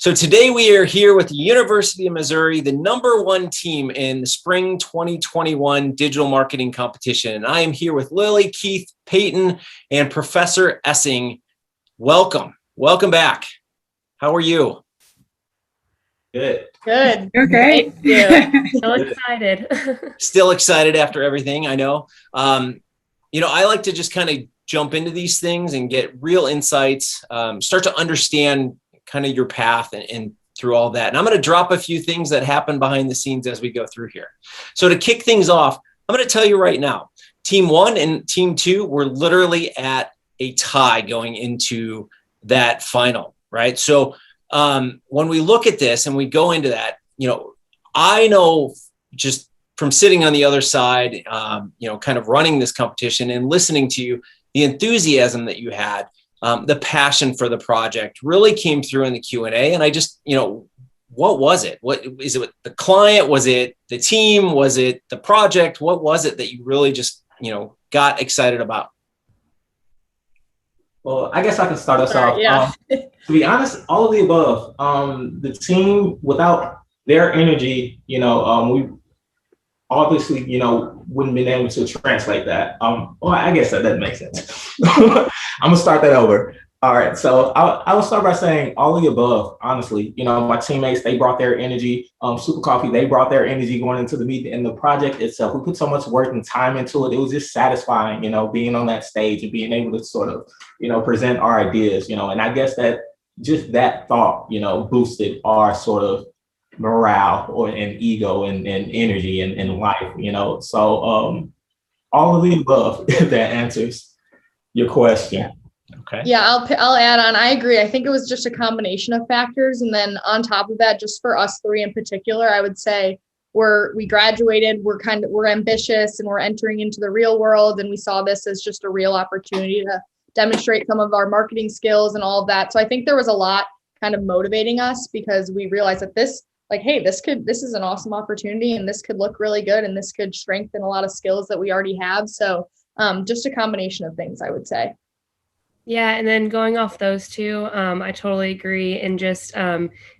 So today we are here with the University of Missouri, the #1 team in the spring 2021 digital marketing competition. And I am here with Lily, Keith, Peyton, and Professor Essing. Welcome. Welcome back. How are you? Good. Good. You're great. Thank you. So excited. Still excited after everything, I know. I like to just kind of jump into these things and get real insights, start to understand kind of your path and through all that. And I'm going to drop a few things that happen behind the scenes as we go through here. So to kick things off, I'm going to tell you right now, Team 1 and Team 2 were literally at a tie going into that final, right? So when we look at this and we go into that, I know just from sitting on the other side, kind of running this competition and listening to you, the enthusiasm that you had, the passion for the project really came through in the Q&A. And I just, what was it? What is it? The client? Was it the team? Was it the project? What was it that you really just, got excited about? Well, I guess I can start us off. Yeah. To be honest, all of the above. The team, without their energy, we obviously, wouldn't been able to translate that. Well, I guess that doesn't make sense. I'm gonna start that over. All right, so I will start by saying all of the above. Honestly, my teammates, they brought their energy. Super Coffee, they brought their energy going into the meeting and the project itself. We put so much work and time into it. It was just satisfying, being on that stage and being able to sort of, present our ideas, and I guess that just that thought, boosted our sort of morale and ego and energy and life, so all of the above, if that answers your question. Okay. Yeah, I'll add on. I agree. I think it was just a combination of factors. And then on top of that, just for us three in particular, I would say we graduated, we're ambitious and we're entering into the real world. And we saw this as just a real opportunity to demonstrate some of our marketing skills and all of that. So I think there was a lot kind of motivating us because we realized that this is an awesome opportunity and this could look really good and this could strengthen a lot of skills that we already have. So just a combination of things, I would say. Yeah, and then going off those two, I totally agree. And just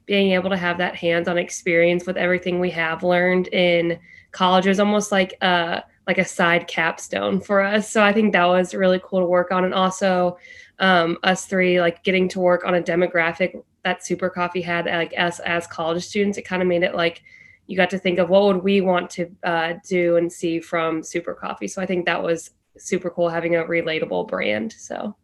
being able to have that hands-on experience with everything we have learned in college is almost like a side capstone for us. So I think that was really cool to work on. And also us three, like getting to work on a demographic that Super Coffee had, like us as college students, it kind of made it like you got to think of what would we want to do and see from Super Coffee. So I think that was super cool having a relatable brand. So.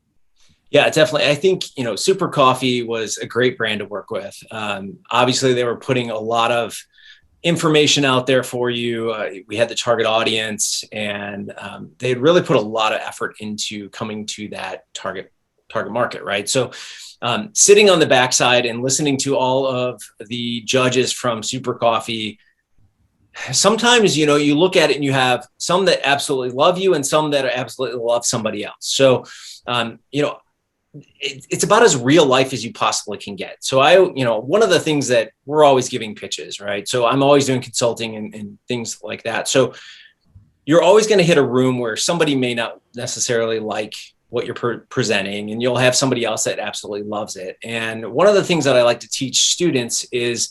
Yeah, definitely. I think, Super Coffee was a great brand to work with. Obviously, they were putting a lot of information out there for you. We had the target audience, and they had really put a lot of effort into coming to that target market, right? So sitting on the backside and listening to all of the judges from Super Coffee, sometimes, you look at it and you have some that absolutely love you and some that absolutely love somebody else. So, it's about as real life as you possibly can get. So one of the things that we're always giving pitches, right? So I'm always doing consulting and things like that. So you're always going to hit a room where somebody may not necessarily like what you're presenting, and you'll have somebody else that absolutely loves it. And one of the things that I like to teach students is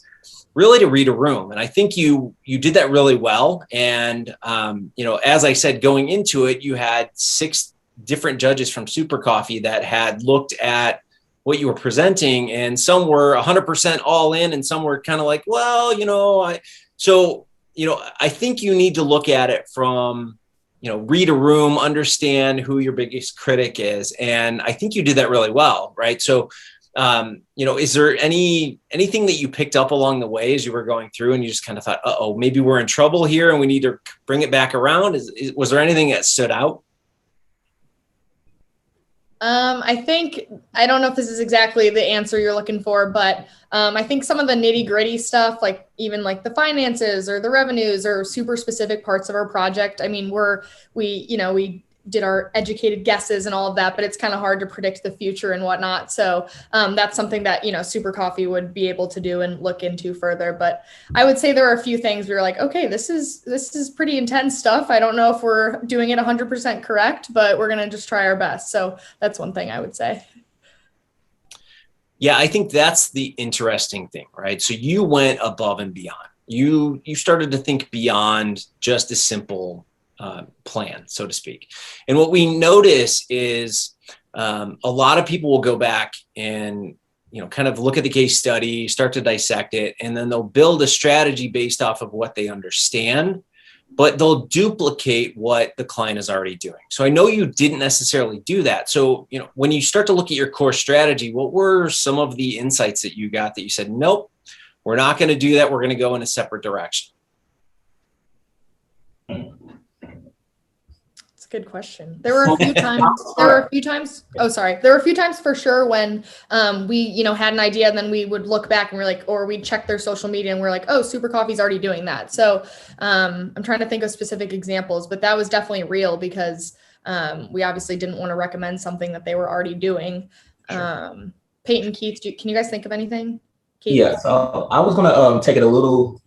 really to read a room. And I think you did that really well. And, as I said, going into it, you had 6 different judges from Super Coffee that had looked at what you were presenting, and some were 100% all in and some were kind of like, well, I think you need to look at it from, read a room, understand who your biggest critic is. And I think you did that really well. Right. So, is there anything that you picked up along the way as you were going through and you just kind of thought, maybe we're in trouble here and we need to bring it back around? Was there anything that stood out? I don't know if this is exactly the answer you're looking for, but I think some of the nitty gritty stuff, like even like the finances or the revenues or super specific parts of our project. I mean, we did our educated guesses and all of that, but it's kind of hard to predict the future and whatnot. So that's something that, Super Coffee would be able to do and look into further. But I would say there are a few things we were like, okay, this is pretty intense stuff. I don't know if we're doing it 100% correct, but we're going to just try our best. So that's one thing I would say. Yeah, I think that's the interesting thing, right? So you went above and beyond. You started to think beyond just a simple plan, so to speak. And what we notice is a lot of people will go back and kind of look at the case study, start to dissect it, and then they'll build a strategy based off of what they understand, but they'll duplicate what the client is already doing. So I know you didn't necessarily do that. So, when you start to look at your core strategy, what were some of the insights that you got that you said, nope, we're not going to do that. We're going to go in a separate direction? It's a good question. There were a few times. Oh, sorry. There were a few times for sure when we, had an idea and then we would look back and we're like, or we'd check their social media and we're like, oh, Super Coffee's already doing that. So I'm trying to think of specific examples, but that was definitely real because we obviously didn't want to recommend something that they were already doing. Sure. Peyton, Keith, can you guys think of anything? Keith? Yeah, so I was going to take it a little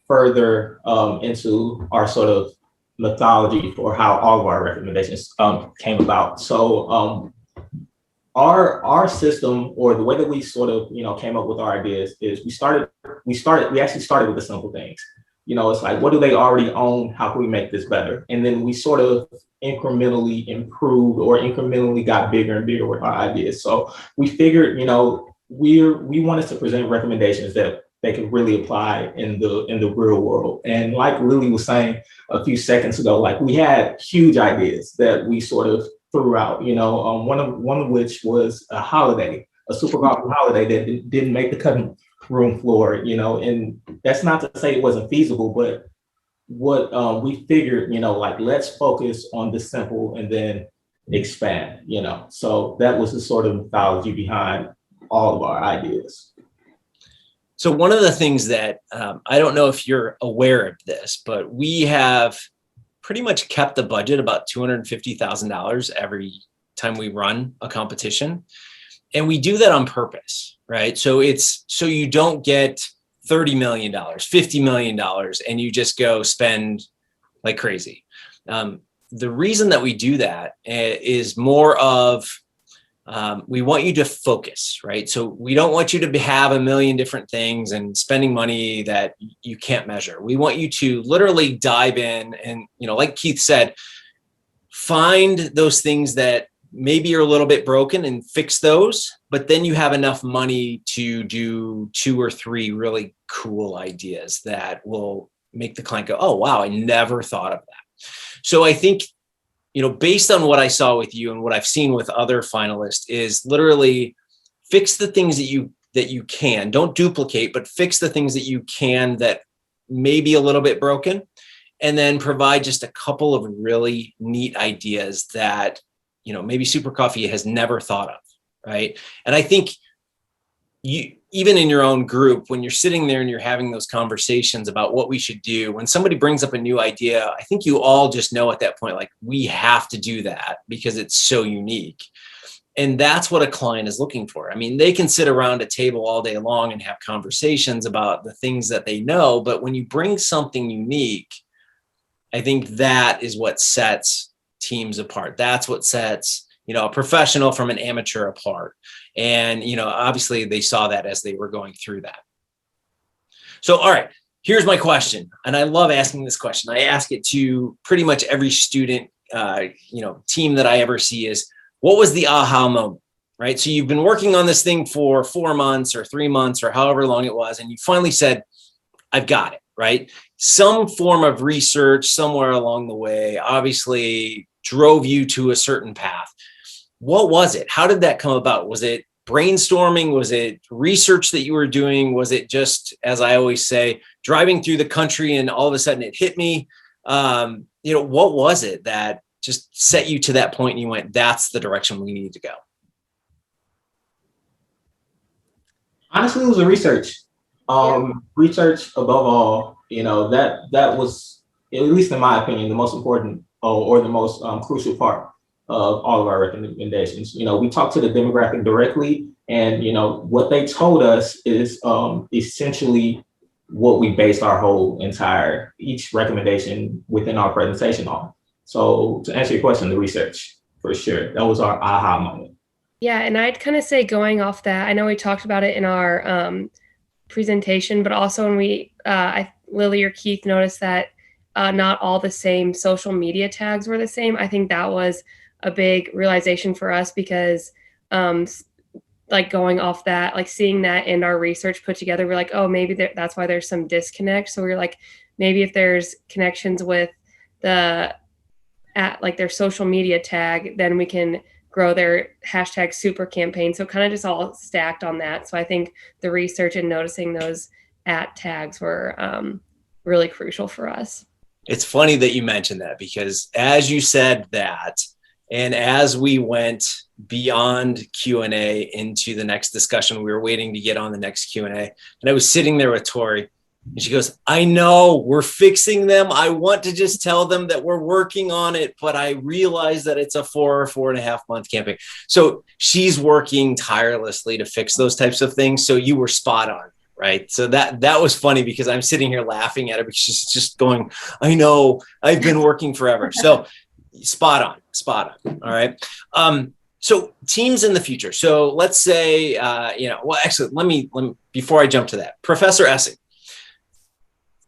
further into our sort of methodology for how all of our recommendations came about. So our system, or the way that we sort of came up with our ideas, is we actually started with the simple things. It's like, what do they already own? How can we make this better? And then we sort of incrementally improved or incrementally got bigger and bigger with our ideas. So we figured, we wanted to present recommendations that they could really apply in the real world. And like Lily was saying a few seconds ago, like, we had huge ideas that we sort of threw out, one of which was a Super Coffee holiday that didn't make the cutting room floor, and that's not to say it wasn't feasible, but what we figured, like, let's focus on the simple and then expand, so that was the sort of mythology behind all of our ideas. So one of the things that I don't know if you're aware of this, but we have pretty much kept the budget about $250,000 every time we run a competition. And we do that on purpose, right? So so you don't get $30 million, $50 million, and you just go spend like crazy. The reason that we do that is more of, we want you to focus, right? So we don't want you to have a million different things and spending money that you can't measure. We want you to literally dive in and, like Keith said, find those things that maybe are a little bit broken and fix those, but then you have enough money to do 2 or 3 really cool ideas that will make the client go, oh, wow, I never thought of that. So I think, based on what I saw with you and what I've seen with other finalists, is literally fix the things that you can. Don't duplicate, but fix the things that you can that may be a little bit broken, and then provide just a couple of really neat ideas that, maybe Super Coffee has never thought of, right? And I think you, even in your own group, when you're sitting there and you're having those conversations about what we should do, when somebody brings up a new idea, I think you all just know at that point, like, we have to do that because it's so unique. And that's what a client is looking for. I mean, they can sit around a table all day long and have conversations about the things that they know, but when you bring something unique, I think that is what sets teams apart. That's what sets, a professional from an amateur apart. And, obviously they saw that as they were going through that. So, all right, here's my question. And I love asking this question. I ask it to pretty much every student, team that I ever see is, what was the aha moment, right? So you've been working on this thing for 4 months or 3 months or however long it was, and you finally said, I've got it, right? Some form of research somewhere along the way obviously drove you to a certain path. What was it? How did that come about? Was it brainstorming? Was it research that you were doing? Was it just, as I always say, driving through the country and all of a sudden it hit me? What was it that just set you to that point and you went, that's the direction we need to go? Honestly, it was the research. Research above all, that was, at least in my opinion, the most important or the most crucial part of all of our recommendations. We talked to the demographic directly, and what they told us is essentially what we based our whole each recommendation within our presentation on. So to answer your question, the research, for sure, that was our aha moment. Yeah, and I'd kind of say going off that, I know we talked about it in our presentation, but also when Lily or Keith noticed that not all the same social media tags were the same. I think that was a big realization for us because like going off that, like seeing that in our research put together, we're like, oh, maybe that's why there's some disconnect. So we're like, maybe if there's connections with like their social media tag, then we can grow their hashtag super campaign. So kind of just all stacked on that. So I think the research and noticing those at tags were really crucial for us. It's funny that you mentioned that because as you said that, and as we went beyond Q&A into the next discussion, we were waiting to get on the next Q&A. And I was sitting there with Tori and she goes, I know we're fixing them. I want to just tell them that we're working on it, but I realize that it's a 4.5 month campaign. So she's working tirelessly to fix those types of things. So you were spot on. Right. So that was funny because I'm sitting here laughing at her because she's just going, I know I've been working forever. So spot on. All right. So teams in the future. So let's say, well, actually, let me, before I jump to that, Professor Essing,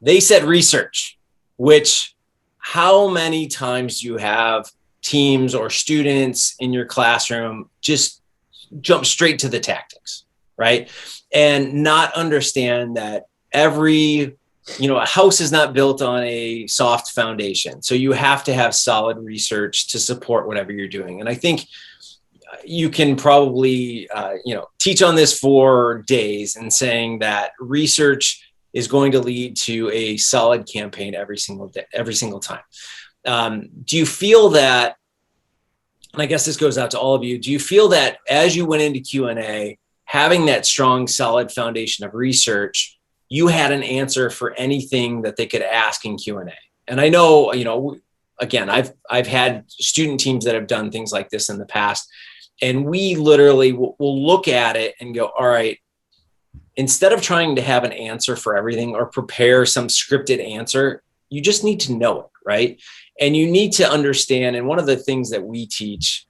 they said research, which how many times do you have teams or students in your classroom just jump straight to the tactics, right? And not understand that a house is not built on a soft foundation. So you have to have solid research to support whatever you're doing. And I think you can probably, teach on this for days and saying that research is going to lead to a solid campaign every single day, every single time. Do you feel that, and I guess this goes out to all of you, do you feel that as you went into Q&A, having that strong, solid foundation of research, you had an answer for anything that they could ask in Q&A? And I know, again, I've had student teams that have done things like this in the past, and we literally will look at it and go, all right, instead of trying to have an answer for everything or prepare some scripted answer, you just need to know it, right? And you need to understand, and one of the things that we teach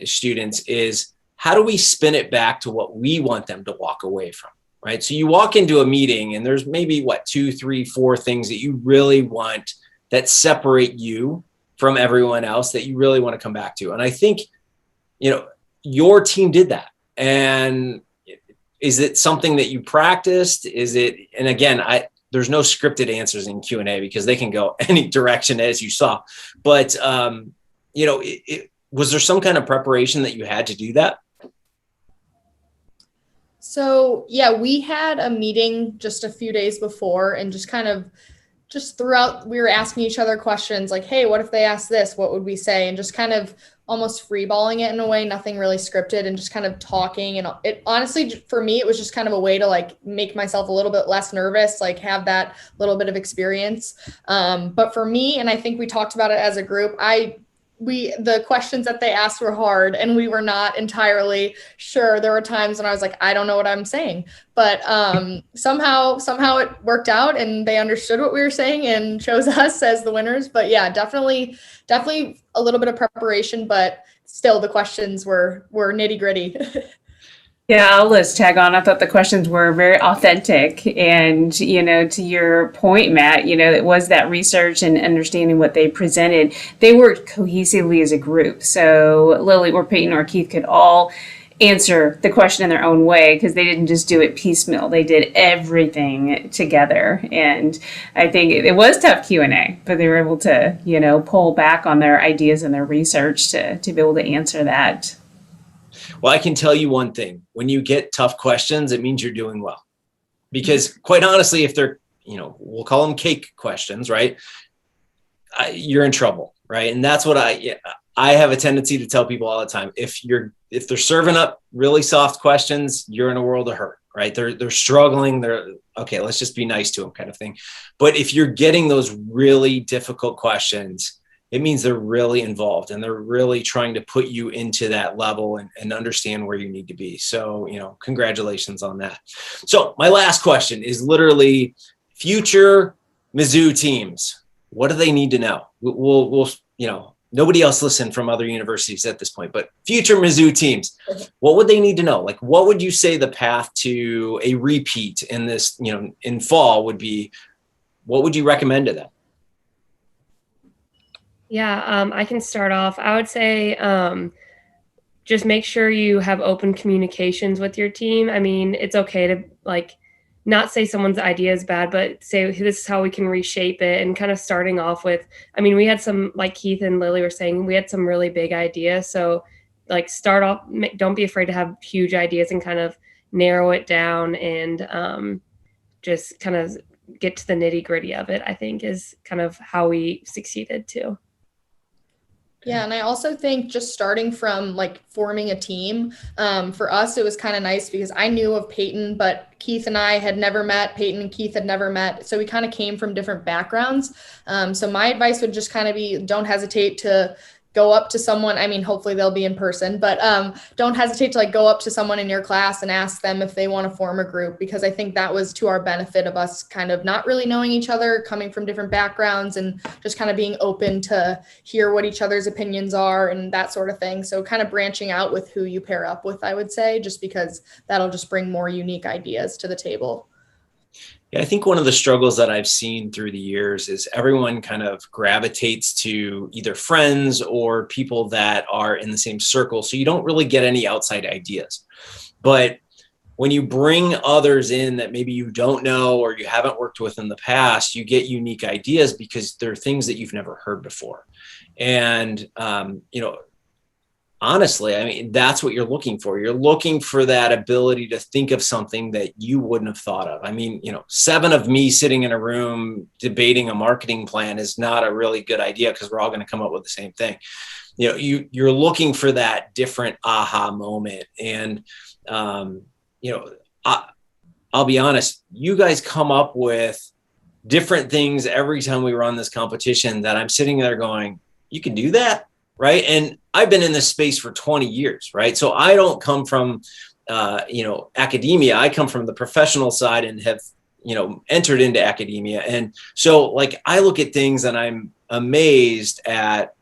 students is, how do we spin it back to what we want them to walk away from, right? So you walk into a meeting and there's maybe 2, 3, 4 things that you really want that separate you from everyone else that you really want to come back to. And I think, your team did that. And is it something that you practiced? Is it, and again, there's no scripted answers in Q&A because they can go any direction as you saw. But, was there some kind of preparation that you had to do that? So yeah, we had a meeting just a few days before and just throughout, we were asking each other questions like, hey, what if they ask this? What would we say? And just kind of almost freeballing it in a way, nothing really scripted, and just kind of talking. And it honestly, for me, it was just kind of a way to like make myself a little bit less nervous, like have that little bit of experience. But for me, and I think we talked about it as a group, the questions that they asked were hard and we were not entirely sure. There were times when I was like, I don't know what I'm saying, but somehow it worked out and they understood what we were saying and chose us as the winners. But yeah, definitely a little bit of preparation, but still the questions were nitty gritty. Yeah, I'll just tag on. I thought the questions were very authentic. And, to your point, Matt, it was that research and understanding what they presented. They worked cohesively as a group. So Lily or Peyton or Keith could all answer the question in their own way because they didn't just do it piecemeal. They did everything together. And I think it was tough Q&A, but they were able to, pull back on their ideas and their research to be able to answer that. Well, I can tell you one thing. When you get tough questions, it means you're doing well. Because quite honestly, if they're, we'll call them cake questions, right? You're in trouble, right? And that's what I have a tendency to tell people all the time. If they're serving up really soft questions, you're in a world of hurt, right? They're struggling. They're okay. Let's just be nice to them, kind of thing. But if you're getting those really difficult questions, it means they're really involved and they're really trying to put you into that level and understand where you need to be. So, congratulations on that. So my last question is literally future Mizzou teams. What do they need to know? We'll nobody else listen from other universities at this point, but future Mizzou teams, what would they need to know? Like, what would you say the path to a repeat in this, in fall would be? What would you recommend to them? Yeah, I can start off. I would say just make sure you have open communications with your team. I mean, it's okay to not say someone's idea is bad, but say this is how we can reshape it, and kind of starting off with, I mean, we had some, like Keith and Lily were saying, we had some really big ideas. So start off, don't be afraid to have huge ideas and kind of narrow it down and just kind of get to the nitty gritty of it, I think is kind of how we succeeded too. Yeah, and I also think just starting from forming a team, for us, it was kind of nice because I knew of Peyton, but Keith and I had never met. Peyton and Keith had never met. So we kind of came from different backgrounds. So my advice would just kind of be, don't hesitate to go up to someone. I mean, hopefully they'll be in person, but don't hesitate to go up to someone in your class and ask them if they want to form a group, because I think that was to our benefit of us kind of not really knowing each other, coming from different backgrounds, and just kind of being open to hear what each other's opinions are and that sort of thing. So kind of branching out with who you pair up with, I would say, just because that'll just bring more unique ideas to the table. Yeah, I think one of the struggles that I've seen through the years is everyone kind of gravitates to either friends or people that are in the same circle. So you don't really get any outside ideas. But when you bring others in that maybe you don't know or you haven't worked with in the past, you get unique ideas because they're things that you've never heard before. And, honestly, I mean, that's what you're looking for. You're looking for that ability to think of something that you wouldn't have thought of. I mean, 7 of me sitting in a room debating a marketing plan is not a really good idea because we're all going to come up with the same thing. You're looking for that different aha moment. And, I'll be honest, you guys come up with different things every time we run this competition that I'm sitting there going, you can do that? Right. And I've been in this space for 20 years. Right. So I don't come from, academia. I come from the professional side and have, entered into academia. And so I look at things and I'm amazed at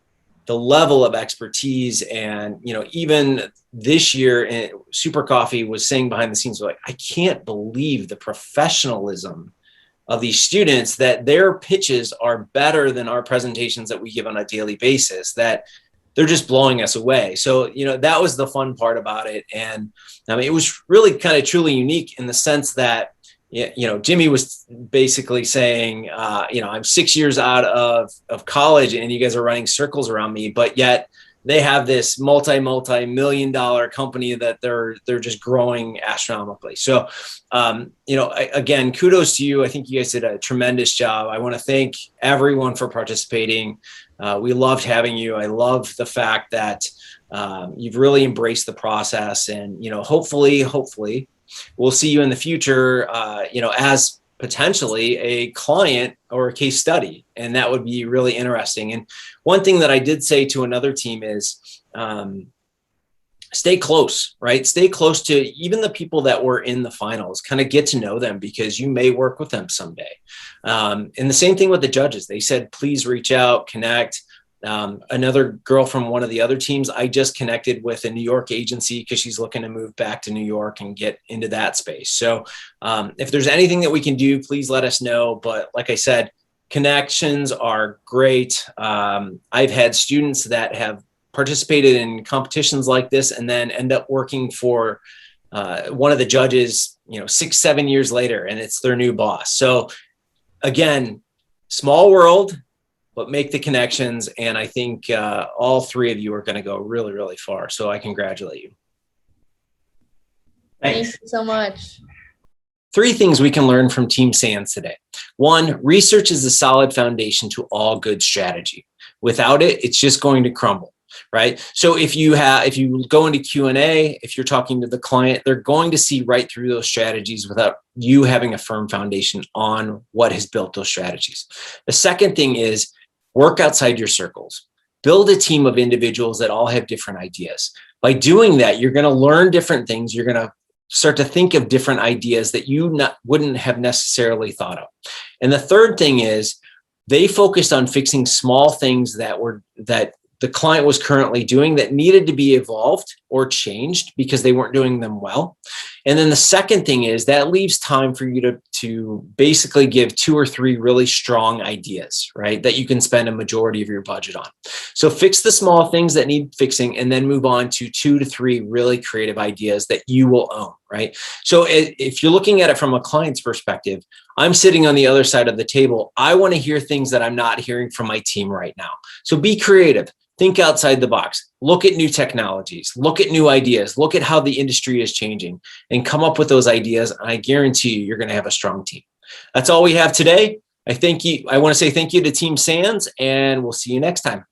the level of expertise. And, even this year, Super Coffee was saying behind the scenes, I can't believe the professionalism of these students, that their pitches are better than our presentations that we give on a daily basis, that they're just blowing us away. So, that was the fun part about it. And I mean, it was really kind of truly unique in the sense that, Jimmy was basically saying, I'm 6 years out of college and you guys are running circles around me, but yet they have this multi-million-dollar company that they're just growing astronomically. So, again, kudos to you. I think you guys did a tremendous job. I want to thank everyone for participating. We loved having you. I love the fact that you've really embraced the process, and hopefully we'll see you in the future. As potentially a client or a case study, and that would be really interesting. And one thing that I did say to another team is stay close, right? Stay close to even the people that were in the finals, kind of get to know them because you may work with them someday. And the same thing with the judges. They said, please reach out, connect. Another girl from one of the other teams, I just connected with a New York agency because she's looking to move back to New York and get into that space. So if there's anything that we can do, please let us know. But like I said, connections are great. I've had students that have participated in competitions like this and then end up working for one of the judges, 6-7 years later, and it's their new boss. So again, small world, but make the connections. And I think all 3 of you are going to go really, really far. So I congratulate you. Thank you so much. 3 things we can learn from Team Sands today. 1, research is a solid foundation to all good strategy. Without it, it's just going to crumble, right? So if you go into Q&A, if you're talking to the client, they're going to see right through those strategies without you having a firm foundation on what has built those strategies. The second thing is work outside your circles. Build a team of individuals that all have different ideas. By doing that, you're going to learn different things. You're going to start to think of different ideas that you wouldn't have necessarily thought of. And the third thing is they focused on fixing small things that the client was currently doing that needed to be evolved or changed because they weren't doing them well. And then the second thing is that leaves time for you to basically give 2 or 3 really strong ideas, right? That you can spend a majority of your budget on. So fix the small things that need fixing and then move on to 2 to 3 really creative ideas that you will own, right? So if you're looking at it from a client's perspective, I'm sitting on the other side of the table. I want to hear things that I'm not hearing from my team right now. So be creative. Think outside the box. Look at new technologies. Look at new ideas. Look at how the industry is changing and come up with those ideas. And I guarantee you're going to have a strong team. That's all we have today. I want to say thank you to Team Sands, and we'll see you next time.